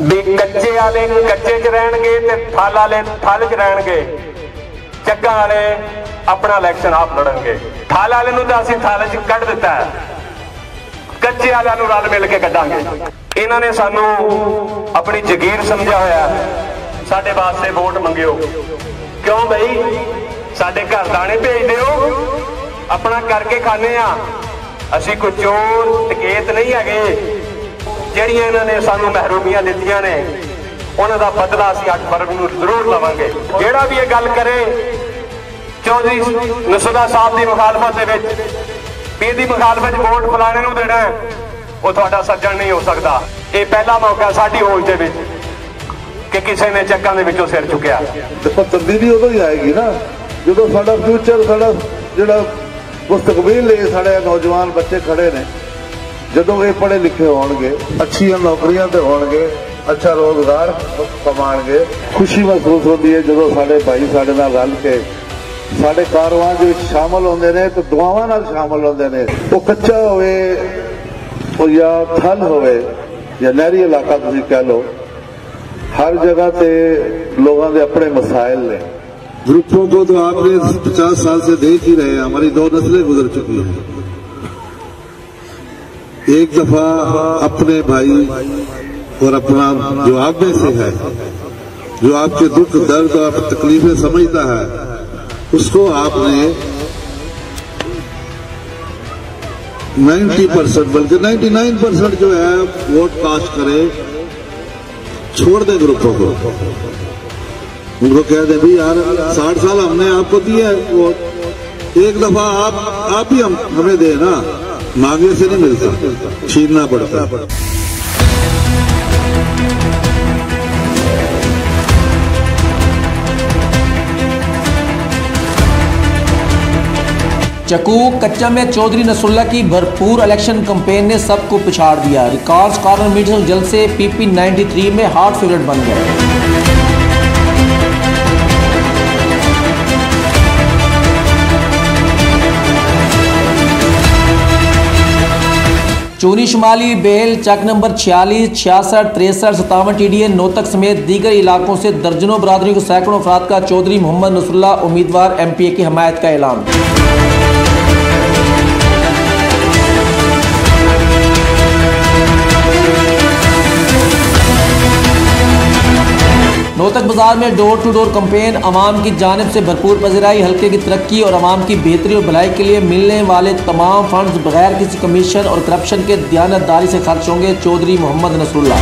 भी कच्चे वाले कच्चे च रहणगे ते थल वाले थल च रहणगे, चक्का वाले अपना इलैक्शन आप लड़नगे। थल वाले नूं तां असीं थल च कढ दित्ता है, कच्चे वालिआं नूं रल मिल के कढांगे। इन्हां ने सानूं अपनी जगीर समझिया होया, साडे वास्ते वोट मंगिओ। क्यों बई, साडे घर दाने भेज दिओ, अपना करके खाने आ, असीं कोई चोर डकैत नहीं हैगे। ਜਿਹੜੀਆਂ ਇਹਨਾਂ ਨੇ ਸਾਨੂੰ ਮਹਿਰੂਮੀਆਂ ਦਿੱਤੀਆਂ ਨੇ ਉਹਨਾਂ ਦਾ ਬਦਲਾ ਅਸੀਂ 8 ਫਰਵਰੀ ਨੂੰ ਜ਼ਰੂਰ ਲਵਾਂਗੇ। ਜਿਹੜਾ ਵੀ ਇਹ ਗੱਲ ਕਰੇ ਚੌਧਰੀ ਨਸਰੁੱਲਾ ਸਾਹਿਬ ਦੀ ਮੁਖਾਲਫਤ ਦੇ ਵਿੱਚ ਵੀ ਇਹਦੀ ਮੁਖਾਲਫਤ ਵੋਟ ਫਲਾਣੇ ਨੂੰ ਦੇਣਾ ਉਹ ਤੁਹਾਡਾ ਸੱਜਣ ਨਹੀਂ ਹੋ ਸਕਦਾ। ਇਹ ਪਹਿਲਾ ਮੌਕਾ ਸਾਡੀ ਹੋਸ਼ ਦੇ ਵਿੱਚ ਕਿ ਕਿਸੇ ਨੇ ਚੱਕਾਂ ਦੇ ਵਿੱਚੋਂ ਸਿਰ ਚੁੱਕਿਆ। ਦੇਖੋ ਤਬਦੀਲੀ ਉਦੋਂ ਹੀ ਆਏਗੀ ਨਾ ਜਦੋਂ ਸਾਡਾ ਫਿਊਚਰ, ਸਾਡਾ ਜਿਹੜਾ ਮੁਸਤਕਬਲ ਹੈ, ਸਾਡੇ ਨੌਜਵਾਨ ਬੱਚੇ ਖੜੇ ਨੇ, ਜਦੋਂ ਇਹ ਪੜ੍ਹੇ ਲਿਖੇ ਹੋਣਗੇ, ਅੱਛੀਆਂ ਨੌਕਰੀਆਂ ਤੇ ਹੋਣਗੇ, ਅੱਛਾ ਰੋਜ਼ਗਾਰ ਕਮਾਣਗੇ। ਖੁਸ਼ੀ ਮਹਿਸੂਸ ਹੁੰਦੀ ਹੈ ਜਦੋਂ ਸਾਡੇ ਭਾਈ ਸਾਡੇ ਨਾਲ ਰਲ ਕੇ ਸਾਡੇ ਕਾਰਵਾਂ ਦੇ ਵਿੱਚ ਸ਼ਾਮਲ ਹੁੰਦੇ ਨੇ ਤੇ ਦੁਆਵਾਂ ਨਾਲ ਸ਼ਾਮਲ ਹੁੰਦੇ ਨੇ। ਉਹ ਕੱਚਾ ਹੋਵੇ ਉਹ ਜਾਂ ਥਲ ਹੋਵੇ ਜਾਂ ਨਹਿਰੀ ਇਲਾਕਾ ਤੁਸੀਂ ਕਹਿ ਲਓ, हर जगह पे लोगों के अपने मसाइल ने। ग्रुपों को तो आपने 50 साल से देख ही रहे हैं, हमारी 2 नस्लें गुजर चुकी हैं। एक दफा अपने भाई और अपना जो आप में से है, जो आपके दुख दर्द और तकलीफें समझता है, उसको आपने 90% बल्कि 99% जो है वोट कास्ट करे, छोड़ दे ग्रुपों को, उनको कह दे भी यार 60 साल हमने आपको दिया है, वो एक दफा आप ही हमें दे ना, मांगे से नहीं मिलता, छीनना पड़ता। चकूक कच्चा में चौधरी नसरुल्ला की भरपूर इलेक्शन कैंपेन ने सबको पिछाड़ दिया। रिकॉर्ड्स कॉर्नर मीटिंग जल्द से PP 93 में हॉट फेवरेट बन गए। चूनी शुमाली बेल चक नंबर 46, 66, 63, 57 TDA नौतक समेत दीगर इलाकों से दर्जनों बरादरियों को सैकड़ों अफराद का चौधरी मोहम्मद नसरुल्ला उम्मीदवार MPA की हमायत का ऐलान। नौतक बाजार में डोर टू डोर कैंपेन अवाम की जानिब से भरपूर पज़ीराई, हल्के की तरक्की और अवाम की बेहतरी और भलाई के लिए मिलने वाले तमाम फंड्स बगैर किसी कमीशन और करप्शन के दयानतदारी से खर्च होंगे। चौधरी मोहम्मद नसरुल्ला।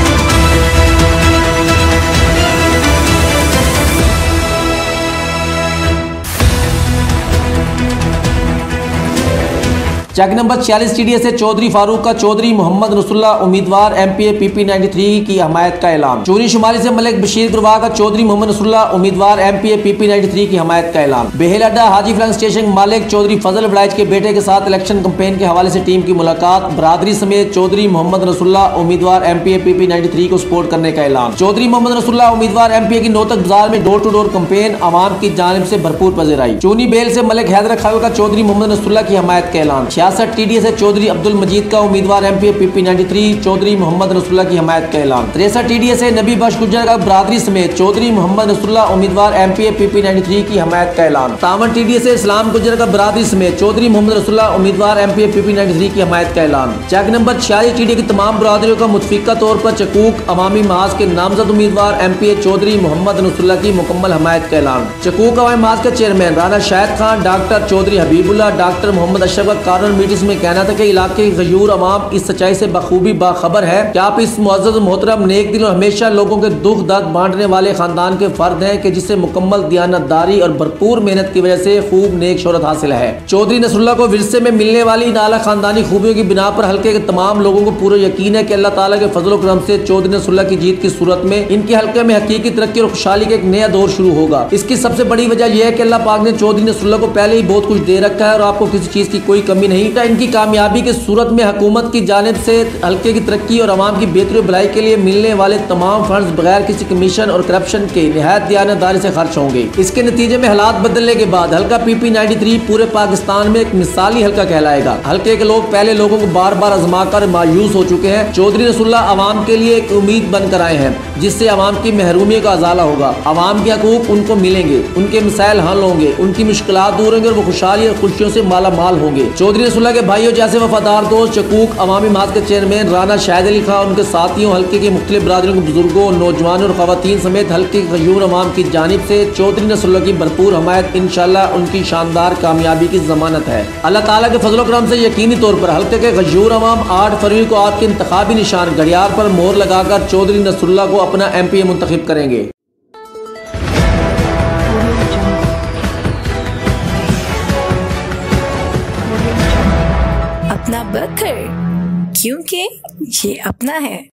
चक नंबर 46 TDA से चौधरी फारूक का चौधरी मोहम्मद नसरुल्ला उम्मीदवार MPA PP 93 की हमायत का ऐलान। चूनी शुमाली से मलिक बशीर गुरवा का चौधरी मोहम्मद नसरुल्ला उम्मीदवार MPA PP 93 की हमायत का ऐलान। बेहल अड्डा हाजी फ्लैंग स्टेशन मालिक चौधरी फजल वलायत के बेटे के साथ इलेक्शन कैंपेन के हवाले से टीम की मुलाकात। बरादरी समेत चौधरी मोहम्मद नसरुल्ला उम्मीदवार MPA PP 93 को सपोर्ट करने का ऐलान। चौधरी मोहम्मद नसरुल्ला उम्मीदवार MPA की नौतक बाजार में डोर टू डोर कैंपेन अवाम की जानिब से भरपूर पज़ीराई। चूनी बेल से मलिक हैदर खावे का चौधरी मोहम्मद नसरुल्ला की हमायत का ऐलान। 66 TDA से चौधरी अब्दुल मजीद का उम्मीदवार MPA PP 93 चौधरी मोहम्मद नसरुल्ला की हमायत का ऐलान। 63 TDA से नबी बख्श गुज्जर का बरादरी समेत चौधरी मोहम्मद नसरुल्ला उम्मीदवार MPA PP 93 की हमायत का ऐलान। 57 TDA से इस्लाम गुज्जर का बरादरी समेत चौधरी मोहम्मद नसरुल्ला उम्मीदवार MPA PP 93 की हमायत का ऐलान। चक नंबर 46 TDA की तमाम बरादरियों का मुतफिका तौर पर चकूक अवामी महाज के नामजद उम्मीदवार MPA चौधरी मोहम्मद नसरुल्ला की मुकम्मल हमायत का ऐलान। चकूक अवामी महाज के chairman Rana Shahid Khan, doctor Chaudhry Habibullah, doctor Mohammad Ashraf का कॉर्नर मीटिंग में कहना था कि इलाके की गयूर अवाम इस सच्चाई से बखूबी बाखबर है कि आप इस मुअज़्ज़ज़ मोहतरम नेक दिल और हमेशा लोगों के दुख दर्द बांटने वाले खानदान के फर्द हैं कि जिसे मुकम्मल दियानतदारी और भरपूर मेहनत की वजह से खूब नेक शोहरत हासिल है। चौधरी नसरुल्ला को विरसे में मिलने वाली इन आला खानदानी खूबियों की बिना पर हल्के के तमाम लोगों को पूरा यकीन है कि अल्लाह ताला के फजल करम से चौधरी नसरुल्ला की जीत की सूरत में इनके हल्के में हकीकी तरक्की और खुशहाली का एक नया दौर शुरू होगा। इसकी सबसे बड़ी वजह यह है कि अल्लाह पाक ने चौधरी नसरुल्ला को पहले ही बहुत कुछ दे रखा है और आपको किसी चीज की कोई कमी नहीं नहीं तो इनकी कामयाबी की सूरत में हुकूमत की जानिब से हल्के की तरक्की और आवाम की बेहतरी और भलाई के लिए मिलने वाले तमाम फंड्स बगैर किसी कमीशन और करप्शन के निहायत दयानतदारी से खर्च होंगे। इसके नतीजे में हालात बदलने के बाद हल्का PP93 पूरे पाकिस्तान में एक मिसाली हल्का कहलाएगा। हल्के के लोग पहले लोगों को बार बार आजमा कर मायूस हो चुके हैं। चौधरी नसरुल्लाह आवाम के लिए एक उम्मीद बनकर आए हैं, जिससे आवाम की महरूमी का अजाला होगा। आवाम के हकूक उनको मिलेंगे, उनके मसाइल हल होंगे, उनकी मुश्किलात दूर होंगे और वो खुशहाली और खुशियों से माला माल होंगे। चौधरी नसरुल्लाह के भाइयों जैसे वफादार दोस्त चकूक अवामी महाज के चेयरमैन राना शाहिद अली खां, उनके साथियों, हल्के के मुख्तलिफ बरादरियों के बुजुर्गों, नौजवानों और खवातीन समेत हल्के के गयूर अवाम की जानिब से चौधरी नसरुल्लाह की भरपूर हमायत इंशाअल्लाह उनकी शानदार कामयाबी की जमानत है। अल्लाह ताला के फजल करम से यकीनी तौर पर हल्के के गयूर अवाम 8 फरवरी को आपके इंतखाबी निशान घड़ियाल पर मोहर लगाकर चौधरी नसरुल्लाह को अपना MPA मुंतखब करेंगे। अपना बखर, क्योंकि ये अपना है।